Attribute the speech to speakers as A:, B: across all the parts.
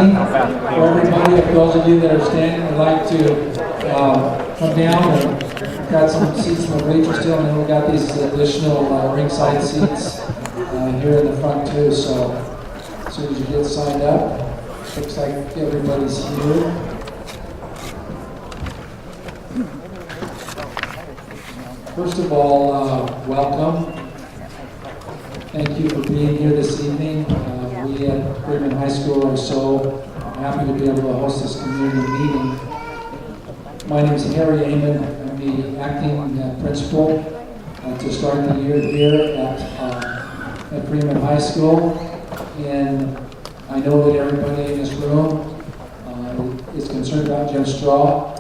A: seating. For everybody, if those of you that are standing would like to come down, and got some seats in the bleachers still, and then we got these additional ringside seats here in the front too. So as soon as you get signed up, looks like everybody's here. First of all, welcome. Thank you for being here this evening. We at Freeman High School are so happy to be able to host this community meeting. My name is Harry Amon. I'm the acting principal to start the year here at Freeman High School. And I know that everybody in this room is concerned about Jim Straw.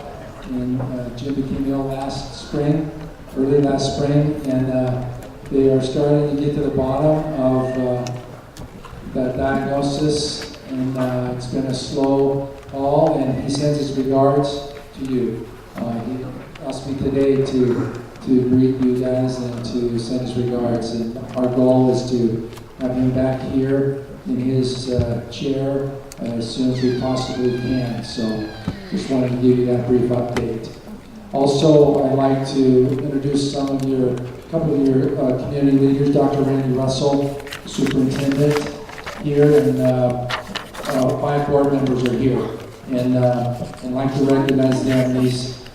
A: And Jim became ill early last spring, and they are starting to get to the bottom of that diagnosis, and it's been a slow fall, and he sends his regards to you. He asked me today to greet you guys and to send his regards, and our goal is to have him back here in his chair as soon as we possibly can. So just wanted to give you that brief update. Also, I'd like to introduce a couple of your community leaders. Dr. Randy Russell, superintendent here, and 5 board members are here. And I'd like to recognize them. These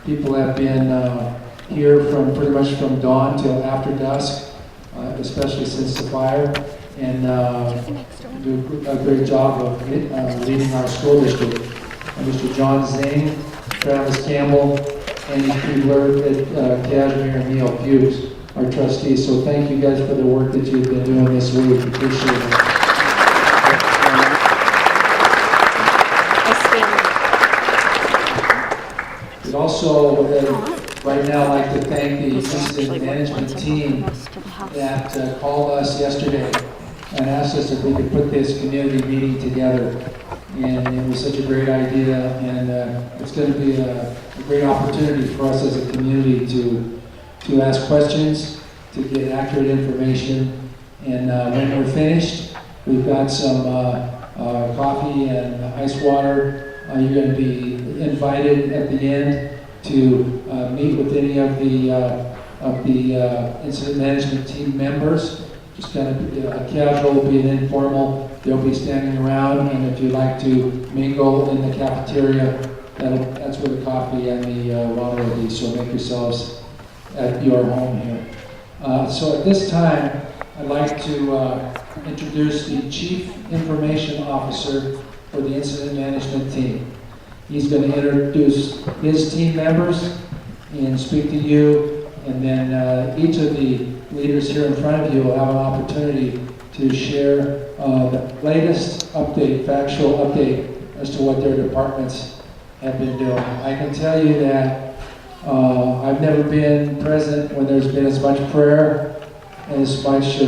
A: people have been here from pretty much from dawn till after dusk, especially since the fire, and do a great job of leading our school district. And Mr. John Zane, Travis Campbell, Andy Kriegler, Cashmere, and Neil Hughes, our trustees. So thank you guys for the work that you've been doing this week. Appreciate it. We'd also, right now, like to thank the incident management team that called us yesterday and asked us if we could put this community meeting together. And it was such a great idea, and it's going to be a great opportunity for us as a community to ask questions, to get accurate information, and when we're finished, we've got some coffee and ice water. You're going to be invited at the end to meet with any of the incident management team members. Just going to be casual, be an informal. They'll be standing around, and if you'd like to mingle in the cafeteria, that's where the coffee and the water will be. So make yourselves at your home here. So at this time, I'd like to introduce the Chief Information Officer for the Incident Management Team. He's going to introduce his team members and speak to you, and then each of the leaders here in front of you will have an opportunity to share the latest update, factual update as to what their departments have been doing. I can tell you that I've never been present when there's been as much prayer and as much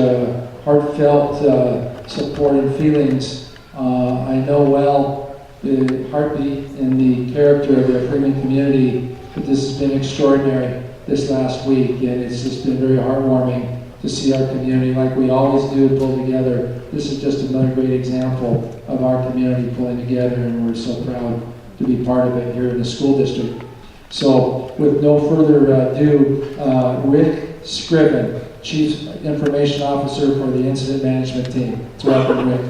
A: heartfelt support and feelings. I know well the heartbeat and the character of the Freeman community, but this has been extraordinary this last week, and it's just been very heartwarming to see our community, like we always do, pull together. This is just another great example of our community pulling together, and we're so proud to be part of it here in the school district. So, with no further ado, Rick Scriven, Chief Information Officer for the Incident Management Team. Welcome, Rick.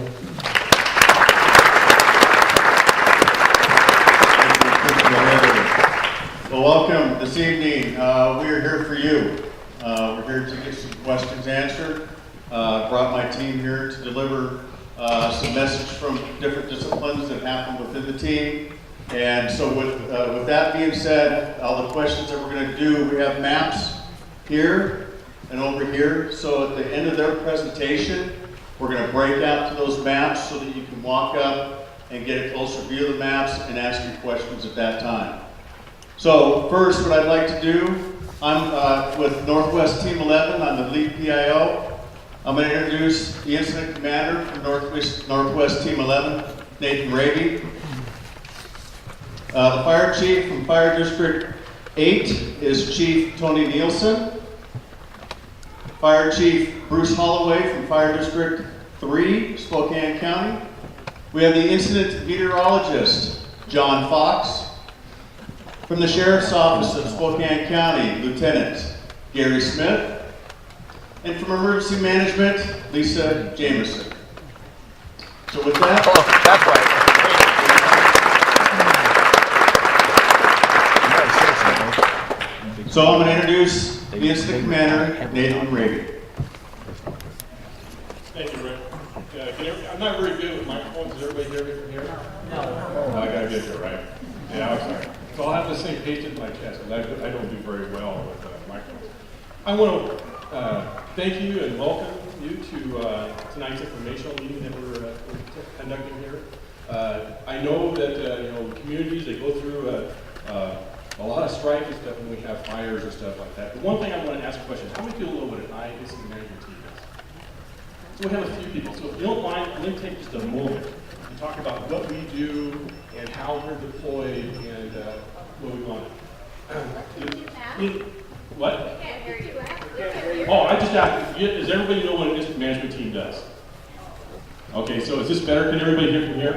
B: Well, welcome this evening. We are here for you. We're here to get some questions answered. Brought my team here to deliver some message from different disciplines that happen within the team. And so with that being said, all the questions that we're going to do, we have maps here and over here. So at the end of their presentation, we're going to break out to those maps so that you can walk up and get a closer view of the maps and ask your questions at that time. So first, what I'd like to do, I'm with Northwest Team 11. I'm the lead PIO. I'm going to introduce the incident commander from Northwest Team 11, Nathan Raby. The fire chief from Fire District 8 is Chief Tony Nielsen. Fire Chief Bruce Holloway from Fire District 3, Spokane County. We have the incident meteorologist, John Fox. From the Sheriff's Office of Spokane County, Lieutenant Gary Smith. And from Emergency Management, Lisa Jameson. So with that...
C: Oh, that's right.
B: So I'm going to introduce the incident commander, Nathan Brady.
D: Thank you, Rick. I'm not very good with microphones. Does everybody hear me from here? No. Oh, I got to get you right. Yeah, I'm sorry. So I'll have the same page in my chest, and I don't do very well with microphones. I want to thank you and welcome you to tonight's informational meeting that we're conducting here. I know that communities, they go through a lot of strife and stuff when we have fires and stuff like that. But one thing I want to ask a question: how many people know what an incident management team is? So we have a few people. So if you don't mind, I'm going to take just a moment to talk about what we do and how we're deployed and what we want. What? Oh, I just asked, does everybody know what an incident management team does? Okay, so is this better? Can everybody hear from here?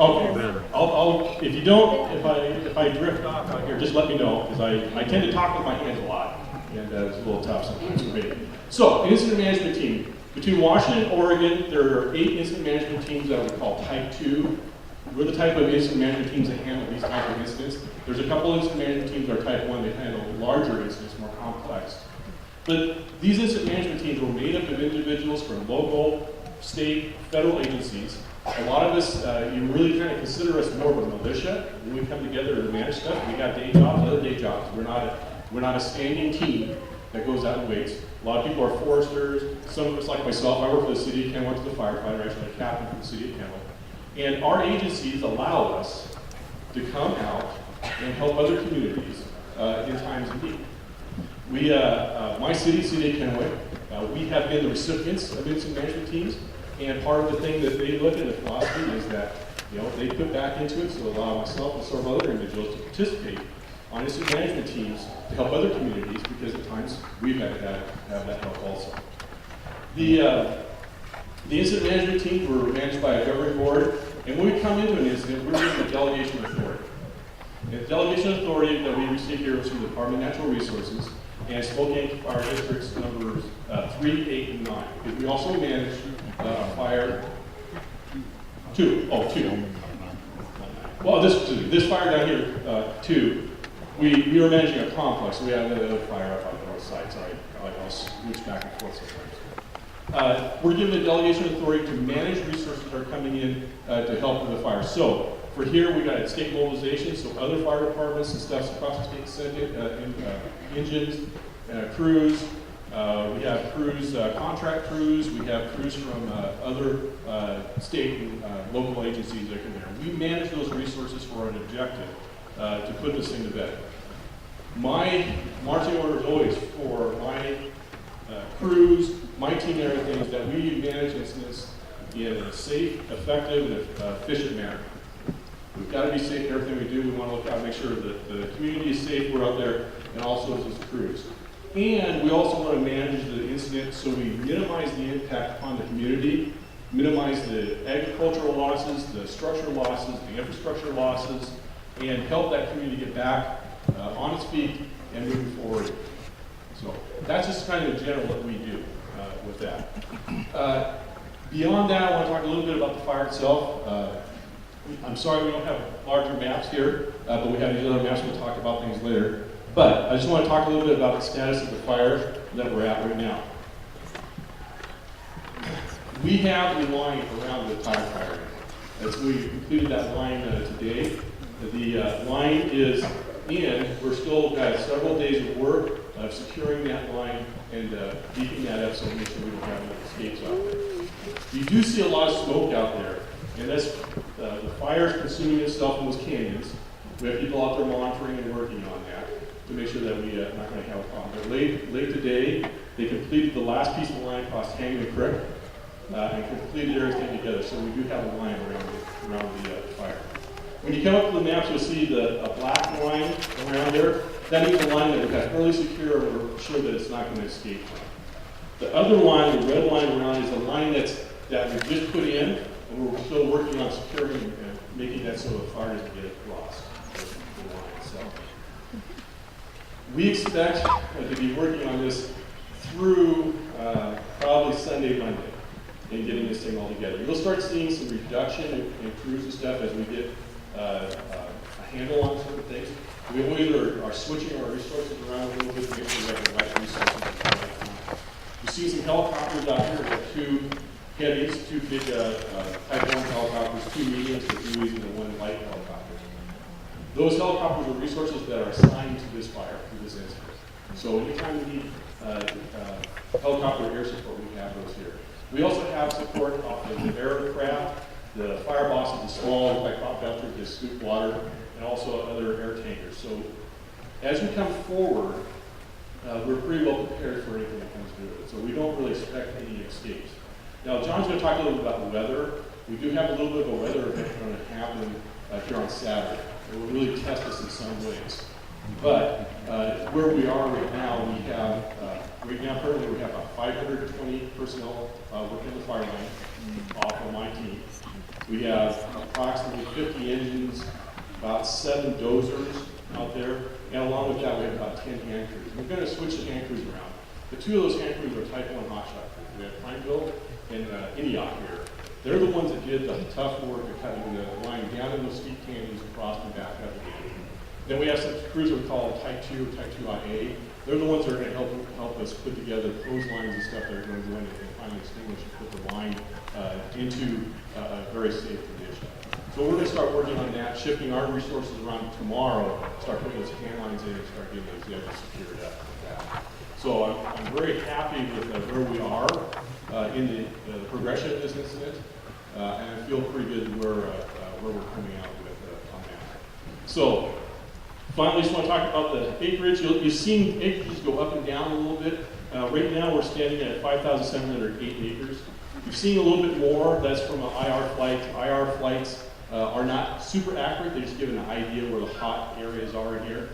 D: Okay. I'll if you don't, if I drift off out here, just let me know, because I tend to talk with my hands a lot, and it's a little tough sometimes for me. So, incident management team. Between Washington and Oregon, there are 8 incident management teams that we call Type 2. We're the type of incident management teams that handle these type of incidents. There's a couple of incident management teams that are Type 1 that handle larger incidents, more complex. But these incident management teams were made up of individuals from local, state, federal agencies. A lot of us, you really kind of consider us more of a militia. When we come together to manage stuff, we got day jobs, other day jobs. We're not a standing team that goes out and waits. A lot of people are foresters. Some of us, like myself, I work for the city of Kennewick, went to the firefighter, actually a captain for the city of Kennewick. And our agencies allow us to come out and help other communities in times of need. We, my city of Kennewick, we have been the recipients of incident management teams, and part of the thing that they look at the philosophy is that they put back into it, so allow myself and several other individuals to participate on incident management teams to help other communities, because at times we've had to have that help also. The incident management teams were managed by a governing board, and when we come into an incident, we're given a delegation of authority. And the delegation of authority that we receive here is from the Department of Natural Resources and Spokane Fire Districts numbers 3, 8, and 9. Because we also manage fire 2. Oh, 2. Well, this fire down here, 2. We were managing a complex, so we had another fire up on the north side. Sorry, I'll switch back and forth sometimes. We're given a delegation of authority to manage resources that are coming in to help with the fire. So, for here, we got state mobilization, so other fire departments and stuff across the state send in, engines, crews. We have crews, contract crews. We have crews from other state and local agencies that come there. We manage those resources for an objective to put this thing to bed. My marching order is always for my crews, my team, and everything is that we manage incidents in a safe, effective, and efficient manner. We've got to be safe in everything we do. We want to look out and make sure that the community is safe. We're out there, and also as crews. And we also want to manage the incident so we minimize the impact upon the community, minimize the agricultural losses, the structural losses, the infrastructure losses, and help that community get back on its feet and moving forward. So that's just kind of in general what we do with that. Beyond that, I want to talk a little bit about the fire itself. I'm sorry we don't have larger maps here, but we have these other maps. We'll talk about things later. But I just want to talk a little bit about the status of the fire that we're at right now. We have a line around the entire fire. As we completed that line today, the line is in. We're still got several days of work of securing that line and beefing that up so we make sure we don't have any escapes out there. You do see a lot of smoke out there, and that's the fire is consuming itself in those canyons. We have people out there monitoring and working on that to make sure that we're not going to have a problem. But late today, they completed the last piece of the line across Hangman Creek and completed everything together. So we do have a line around the fire. When you come up to the maps, you'll see a black line around there. That means a line that we've got fairly secure and we're sure that it's not going to escape from. The other line, the red line around, is a line that we just put in and we're still working on securing and making that so the fire doesn't get lost. So we expect to be working on this through probably Sunday, Monday, and getting this thing all together. You'll start seeing some reduction in crews and stuff as we get a handle on certain things. We always are switching our resources around a little bit to make sure we have the right resources at the right time. You see some helicopters out here. We have 2 heavies, 2 big Type 1 helicopters, 2 mediums, and 2 mediums, and 1 light helicopter. Those helicopters are resources that are assigned to this fire, to this incident. So anytime we need helicopter air support, we have those here. We also have support off of the aircraft. The fire boss is a small, like pop belcher, to scoop water, and also other air tankers. So as we come forward, we're pretty well prepared for anything that comes through it. So we don't really expect any escapes. Now, John's going to talk a little bit about weather. We do have a little bit of a weather event going to happen here on Saturday. It will really test us in some ways. But where we are right now, we have, currently we have about 520 personnel working the fire line off of my team. We have approximately 50 engines, about 7 dozers out there, and along with that, we have about 10 hand crews. We're going to switch the hand crews around. The 2 of those hand crews are Type 1 hotshot crews. We have Pineville and Antioch here. They're the ones that did the tough work of cutting the line down in those steep canyons across and back up again. Then we have some crews that we call Type 2 or Type 2IA. They're the ones that are going to help us put together hose lines and stuff that are going to go in and finally extinguish and put the line into a very safe condition. So we're going to start working on that, shifting our resources around tomorrow, start putting those can lines in and start getting those edges secured up with that. So I'm very happy with where we are in the progression of this incident, and I feel pretty good where we're coming out with on that. So finally, just want to talk about the acreage. You've seen acreages go up and down a little bit. Right now, we're standing at 5,708 acres. You've seen a little bit more. That's from an IR flight. IR flights are not super accurate. They just give an idea where the hot areas are in here.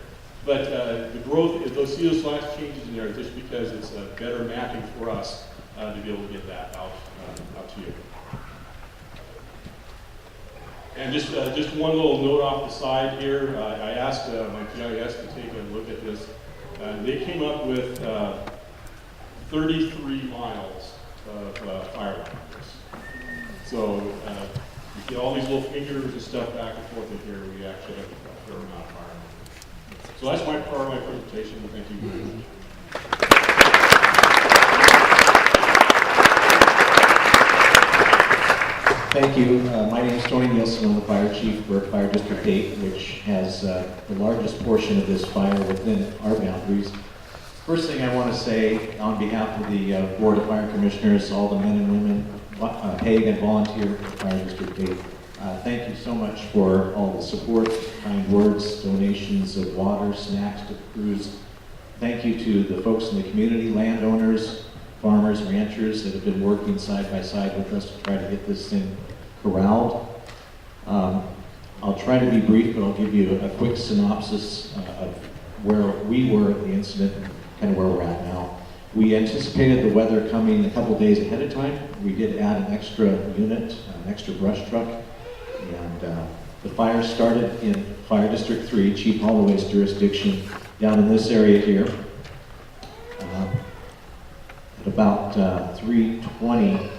D: But the growth, if those see those last changes in there, just because it's better mapping for us to be able to get that out to you. And just one little note off the side here. I asked my GIS to take a look at this. They came up with 33 miles of fire lines. So you get all these little fingers and stuff back and forth in here. We actually have a fair amount of fire. So that's my part of my presentation. Thank you very much.
C: Thank you. My name is Tony Nielsen. I'm the fire chief for Fire District 8, which has the largest portion of this fire within our boundaries. First thing I want to say on behalf of the Board of Fire Commissioners, all the men and women, paid and volunteer for Fire District 8, thank you so much for all the support, kind words, donations of water, snacks to the crews. Thank you to the folks in the community, landowners, farmers, ranchers that have been working side by side with us to try to get this thing corralled. I'll try to be brief, but I'll give you a quick synopsis of where we were at the incident and kind of where we're at now. We anticipated the weather coming a couple days ahead of time. We did add an extra unit, an extra brush truck, and the fire started in Fire District 3, Chief Holloway's jurisdiction, down in this area here. At about 3:20,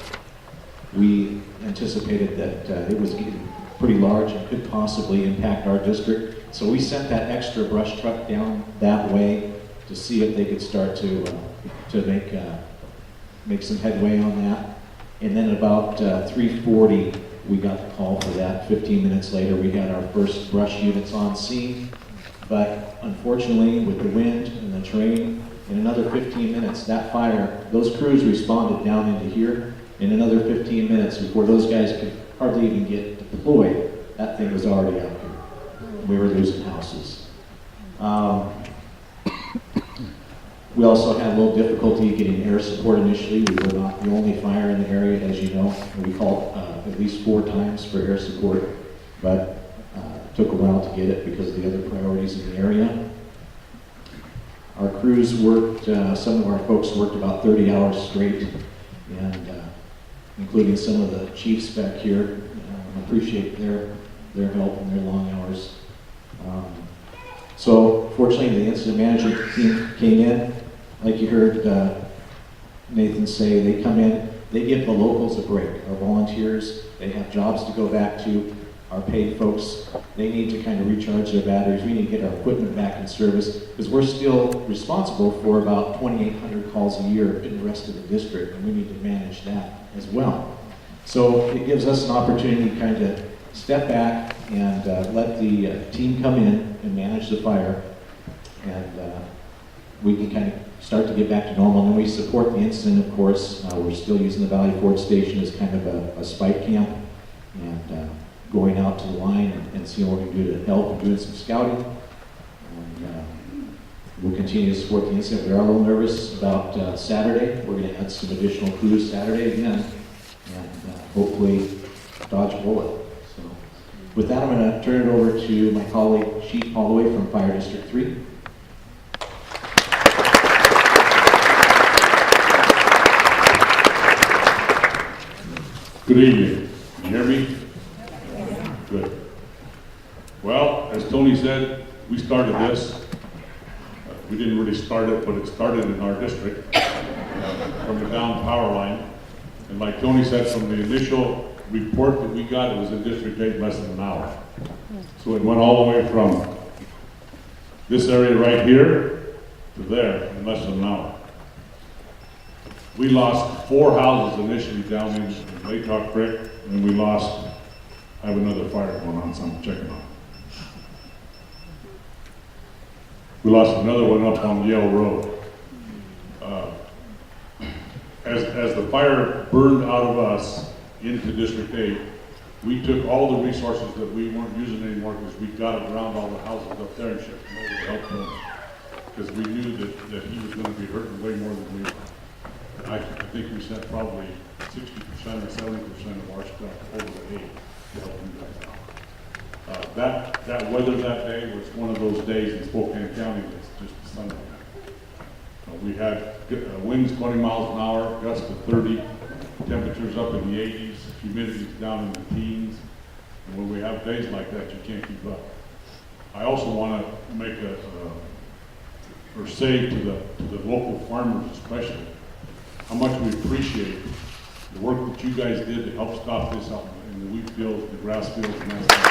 C: we anticipated that it was getting pretty large and could possibly impact our district. So we sent that extra brush truck down that way to see if they could start to make some headway on that. And then about 3:40, we got the call for that. 15 minutes later, we had our first brush units on scene. But unfortunately, with the wind and the terrain, in another 15 minutes, that fire, those crews responded down into here. In another 15 minutes, before those guys could hardly even get deployed, that thing was already out here. We were losing houses. We also had a little difficulty getting air support initially. We were not the only fire in the area, as you know. We called at least 4 times for air support, but it took a while to get it because of the other priorities in the area. Our crews worked, some of our folks worked about 30 hours straight, and including some of the chiefs back here. Appreciate their help and their long hours. So fortunately, the incident management team came in. Like you heard Nathan say, they come in, they give the locals a break. Our volunteers, they have jobs to go back to. Our paid folks, they need to kind of recharge their batteries. We need to get our equipment back in service because we're still responsible for about 2,800 calls a year in the rest of the district, and we need to manage that as well. So it gives us an opportunity to kind of step back and let the team come in and manage the fire, and we can kind of start to get back to normal. And then we support the incident, of course. We're still using the Valley Ford Station as kind of a spike camp, and going out to the line and seeing what we can do to help and doing some scouting. And we'll continue to support the incident. We are a little nervous about Saturday. We're going to add some additional crews Saturday again, and hopefully dodge a bullet. So with that, I'm going to turn it over to my colleague, Chief Holloway from Fire District 3.
E: Good evening. Can you hear me? Good. Well, as Tony said, we started this. We didn't really start it, but it started in our district from the down power line. And like Tony said, from the initial report that we got, it was in District 8 less than an hour. So it went all the way from this area right here to there in less than an hour. We lost 4 houses initially down in Laytalk Creek, and we lost, I have another fire going on, so I'm checking on. We lost another one up on Yale Road. As the fire burned out of us into District 8, we took all the resources that we weren't using anymore because we got around all the houses up there and shipped them over to help them. Because we knew that he was going to be hurting way more than we were. I think we sent probably 60% or 70% of our stuff over to 8 to help you guys out. That weather that day was one of those days in Spokane County that's just Sunday. We had winds 20 miles an hour, gusts to 30, temperatures up in the 80s, humidity's down in the teens. And when we have days like that, you can't keep up. I also want to make or say to the local farmers especially, how much we appreciate the work that you guys did to help stop this out in the wheat fields, the grass fields, and that.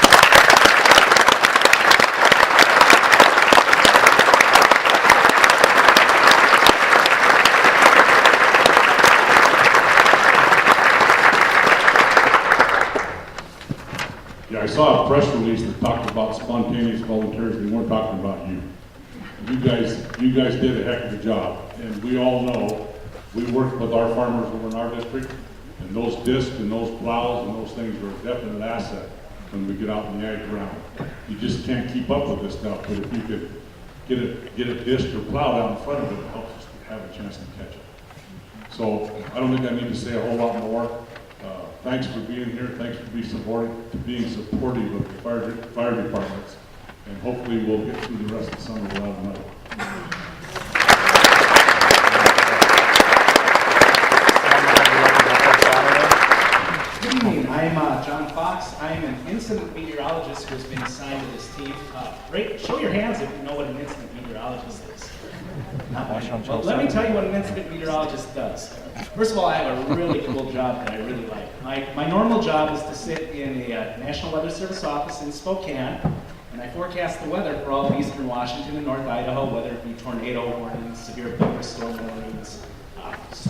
E: Yeah, I saw a press release that talked about spontaneous volunteers. They weren't talking about you. You guys did a heck of a job, and we all know. We work with our farmers over in our district, and those discs and those plows and those things are a definite asset when we get out in the ag ground. You just can't keep up with this stuff, but if you could get a disc or plow out in front of it, it helps us have a chance to catch it. So I don't think I need to say a whole lot more. Thanks for being here. Thanks for being supportive of the fire departments, and hopefully we'll get through the rest of the summer without another.
F: I'm John Fox. I'm an incident meteorologist who has been assigned to this team. Show your hands if you know what an incident meteorologist is. Well, let me tell you what an incident meteorologist does. First of all, I have a really cool job that I really like. My normal job is to sit in a National Weather Service office in Spokane, and I forecast the weather for all of eastern Washington and North Idaho, whether it be tornado warnings, severe thunderstorm warnings,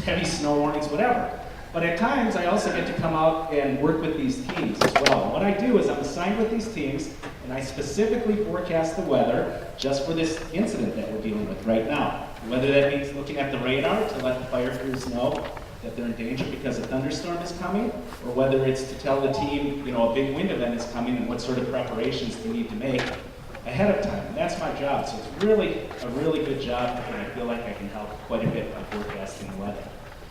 F: heavy snow warnings, whatever. But at times, I also get to come out and work with these teams as well. And what I do is I'm assigned with these teams, and I specifically forecast the weather just for this incident that we're dealing with right now. Whether that means looking at the radar to let the fire crews know that they're in danger because a thunderstorm is coming, or whether it's to tell the team, a big wind event is coming and what sort of preparations they need to make ahead of time. And that's my job. So it's really a really good job, and I feel like I can help quite a bit by forecasting the weather.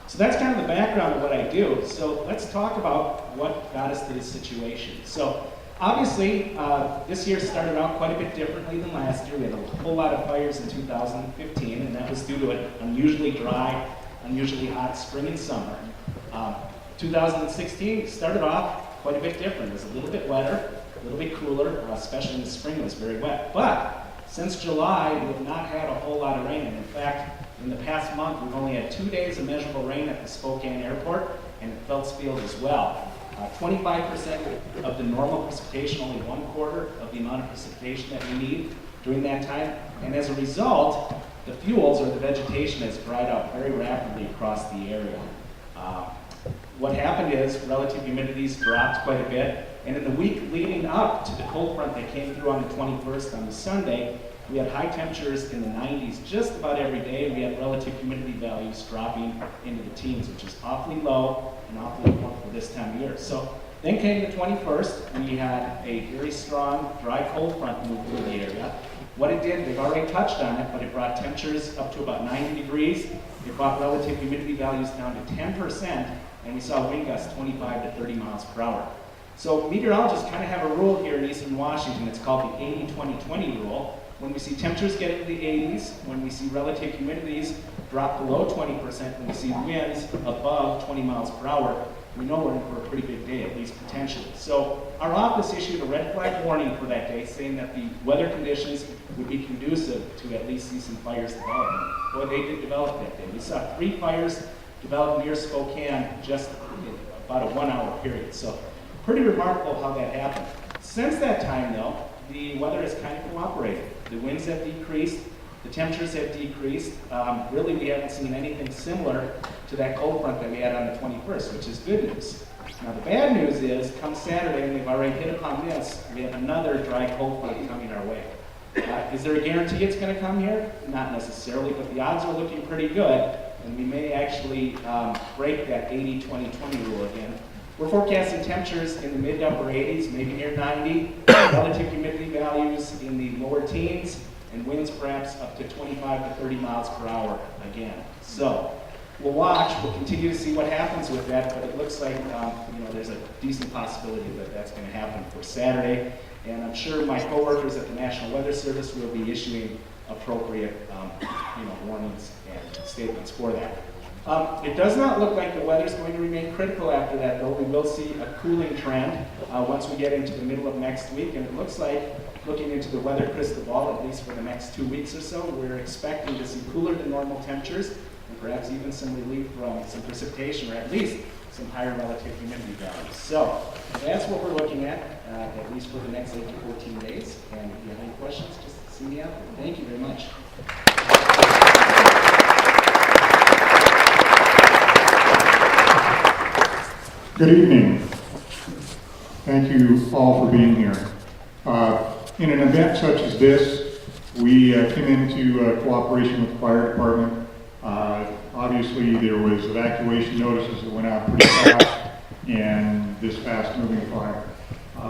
F: So that's kind of the background of what I do. So let's talk about what got us to this situation. So obviously, this year started out quite a bit differently than last year. We had a whole lot of fires in 2015, and that was due to an unusually dry, unusually hot spring and summer. 2016 started off quite a bit different. It was a little bit wetter, a little bit cooler, especially in the spring it was very wet. But since July, we have not had a whole lot of rain. And in fact, in the past month, we've only had 2 days of measurable rain at the Spokane airport and at Phelps Field as well. 25% of the normal precipitation, only 1/4 of the amount of precipitation that we need during that time. And as a result, the fuels or the vegetation has dried out very rapidly across the area. What happened is relative humidity's dropped quite a bit, and in the week leading up to the cold front that came through on the 21st on the Sunday, we had high temperatures in the 90s just about every day, and we had relative humidity values dropping into the teens, which is awfully low and awfully low for this time of year. So then came the 21st, and we had a very strong dry cold front move through the area. What it did, they've already touched on it, but it brought temperatures up to about 90 degrees. It brought relative humidity values down to 10%, and we saw wind gusts 25 to 30 miles per hour. So meteorologists kind of have a rule here in Eastern Washington. It's called the 80-20-20 rule. When we see temperatures get into the 80s, when we see relative humidities drop below 20%, when we see winds above 20 miles per hour, we know we're in for a pretty big day, at least potentially. So our office issued a red flag warning for that day, saying that the weather conditions would be conducive to at least see some fires developing. Well, they did develop that day. We saw 3 fires develop near Spokane just in about a 1-hour period. So pretty remarkable how that happened. Since that time, though, the weather has kind of cooperated. The winds have decreased, the temperatures have decreased. Really, we haven't seen anything similar to that cold front that we had on the 21st, which is good news. Now, the bad news is, come Saturday, and we've already hit upon this, we have another dry cold front coming our way. Is there a guarantee it's going to come here? Not necessarily, but the odds are looking pretty good, and we may actually break that 80-20-20 rule again. We're forecasting temperatures in the mid to upper 80s, maybe near 90, relative humidity values in the lower teens, and winds perhaps up to 25 to 30 miles per hour again. So we'll watch, we'll continue to see what happens with that, but it looks like there's a decent possibility that that's going to happen for Saturday. And I'm sure my coworkers at the National Weather Service will be issuing appropriate warnings and statements for that. It does not look like the weather's going to remain critical after that, though. We will see a cooling trend once we get into the middle of next week, and it looks like, looking into the weather crystal ball, at least for the next 2 weeks or so, we're expecting to see cooler than normal temperatures, and perhaps even some relief from some precipitation, or at least some higher relative humidity values. So that's what we're looking at least for the next 8 to 14 days. And if you have any questions, just see me out there. Thank you very much.
G: Good evening. Thank you all for being here. In an event such as this, we came into cooperation with the fire department. Obviously, there was evacuation notices that went out pretty fast, and this fast-moving fire.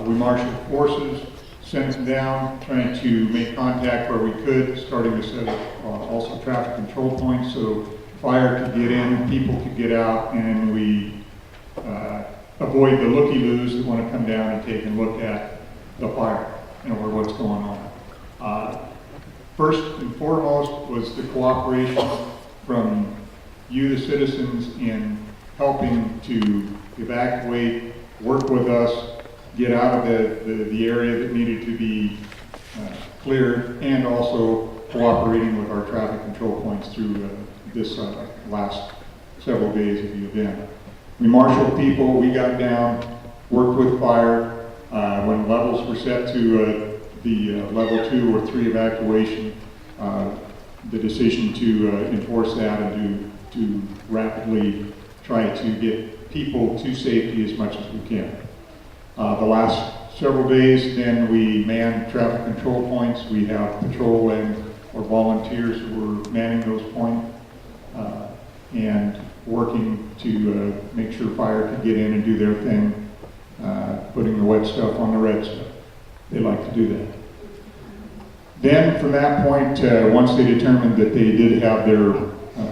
G: We marshaled forces, sent them down, trying to make contact where we could, starting to set up also traffic control points so fire could get in, people could get out, and we avoid the looky-loos that want to come down and take a look at the fire, or what's going on. First and foremost was the cooperation from you, the citizens, in helping to evacuate, work with us, get out of the area that needed to be cleared, and also cooperating with our traffic control points through this last several days of the event. We marshaled people, we got down, worked with fire. When levels were set to the level 2 or 3 evacuation, the decision to enforce that and to rapidly try to get people to safety as much as we can. The last several days, then we manned traffic control points. We have patrol and or volunteers who were manning those points and working to make sure fire could get in and do their thing, putting the wet stuff on the red stuff. They like to do that. Then from that point, once they determined that they did have their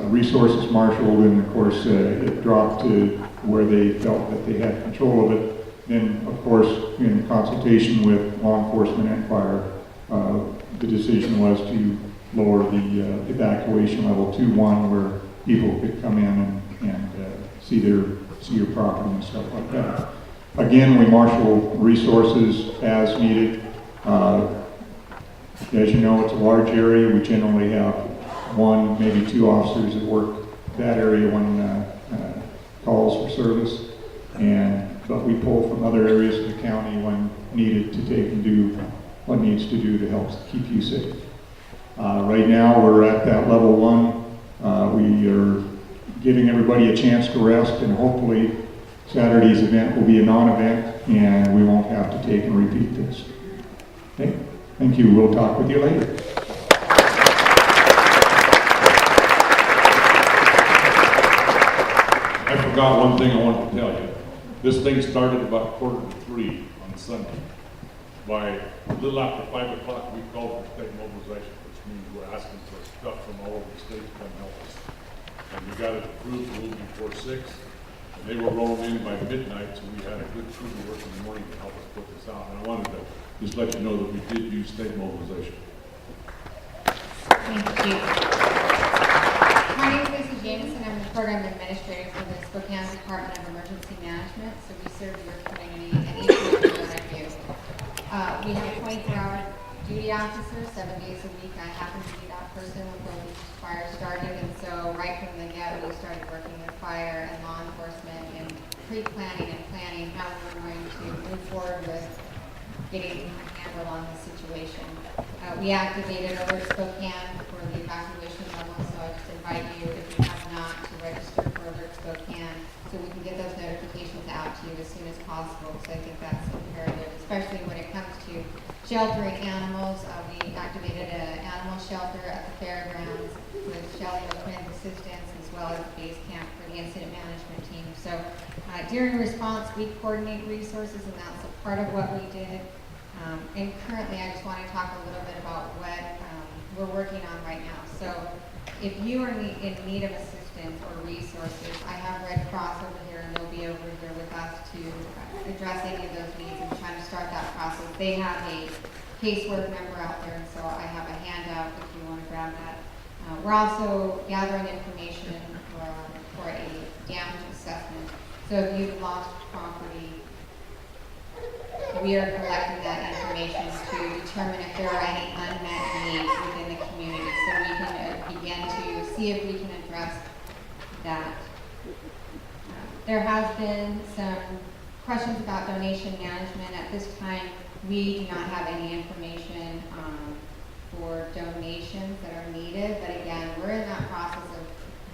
G: resources marshaled, and of course it dropped to where they felt that they had control of it, then of course in consultation with law enforcement and fire, the decision was to lower the evacuation level to 1, where people could come in and see their see your property and stuff like that. Again, we marshal resources as needed. As you know, it's a large area. We generally have one, maybe two officers that work that area when calls for service. But we pull from other areas of the county when needed to take and do what needs to do to help keep you safe. Right now, we're at that level 1. We are giving everybody a chance to rest, and hopefully Saturday's event will be a non-event and we won't have to take and repeat this. Okay? Thank you. We'll talk with you later.
E: I forgot one thing I wanted to tell you. This thing started about 2:45 on Sunday. By a little after 5 o'clock, we called for state mobilization, which means we're asking for stuff from all over the state to come help us. And we got it approved a little before 6, and they were rolling in by midnight, so we had a good crew to work in the morning to help us put this out. And I wanted to just let you know that we did use state mobilization.
H: Thank you. My name is Lisa Jameson. I'm the program administrator for the Spokane Department of Emergency Management. So we serve your community and each one of you. We have a 24-hour duty officer, 7 days a week. I happen to be that person when the fire started, and so right from the get, we started working with fire and law enforcement and pre-planning and planning how we're going to move forward with getting a handle on the situation. We activated over at Spokane for the evacuation level, so I just invite you, if you have not, to register for over at Spokane so we can get those notifications out to you as soon as possible, because I think that's imperative, especially when it comes to sheltering animals. We activated an animal shelter at the fairgrounds with Shelley O'Quinn's assistance, as well as base camp for the incident management team. So during response, we coordinate resources, and that's a part of what we did. And currently, I just want to talk a little bit about what we're working on right now. So if you are in need of assistance or resources, I have Red Cross over here, and they'll be over here with us to address any of those needs and try to start that process. They have a casework number out there, and so I have a handout if you want to grab that. We're also gathering information for a damage assessment. So if you've lost property, we are collecting that information to determine if there are any unmet needs within the community, so we can begin to see if we can address that. There has been some questions about donation management. At this time, we do not have any information for donations that are needed, but again, we're in that process of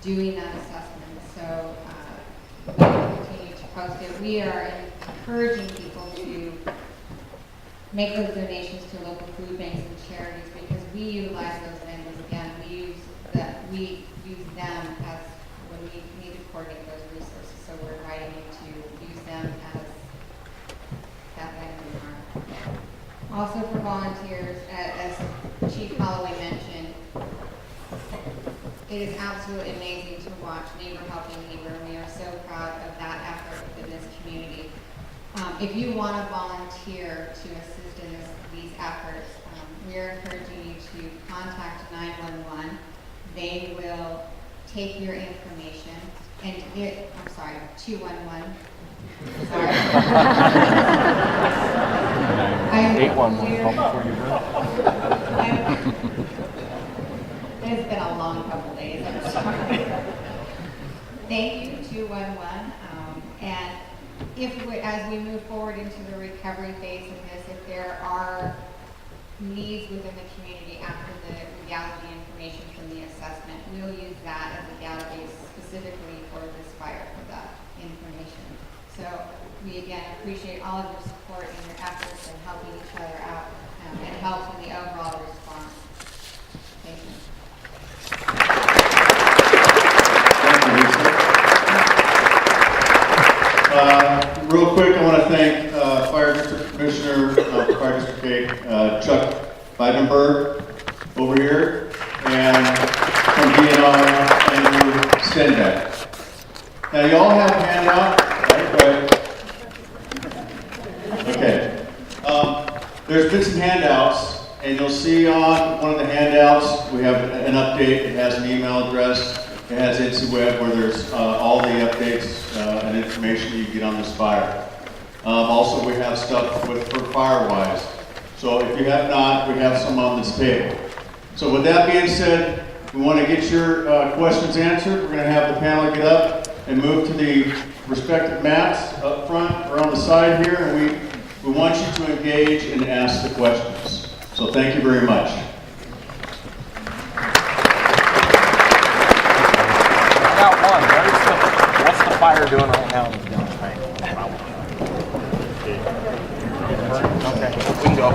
H: doing that assessment, so we'll continue to post it. We are encouraging people to make those donations to local food banks and charities, because we utilize those vendors. Again, we use them as when we need to coordinate those resources. So we're inviting you to use them as that vendor. Also for volunteers, as Chief Holloway mentioned, it is absolutely amazing to watch Neighbor Helping Neighbor, and we are so proud of that effort within this community. If you want to volunteer to assist in these efforts, we are encouraging you to contact 911. They will take your information and get, 211. Sorry.
I: 811, call before you run.
H: It's been a long couple days, I'm sorry. Thank you, 211. And as we move forward into the recovery phase of this, if there are needs within the community after we gather the information from the assessment, we'll use that as a database specifically for this fire for that information. So we again appreciate all of your support and your efforts in helping each other out. It helps in the overall response. Thank you.
B: Real quick, I want to thank Fire District Commissioner, Fire District 8, Chuck Weidenberg over here, and from DNR, Andrew Stenbeck. Now, you all have a handout, right? Okay. There's been some handouts, and you'll see on one of the handouts, we have an update. It has an email address It has InstaWeb where there's all the updates and information you get on this fire. Also, we have stuff for FireWise. So if you have not, we have some on this table. So with that being said, we want to get your questions answered. We're going to have the panel get up and move to the respective mats up front or on the side here, and we want you to engage and ask the questions. So thank you very much.
I: I got one, very simple. What's the fire doing right now in the gun tank? Okay, we can go.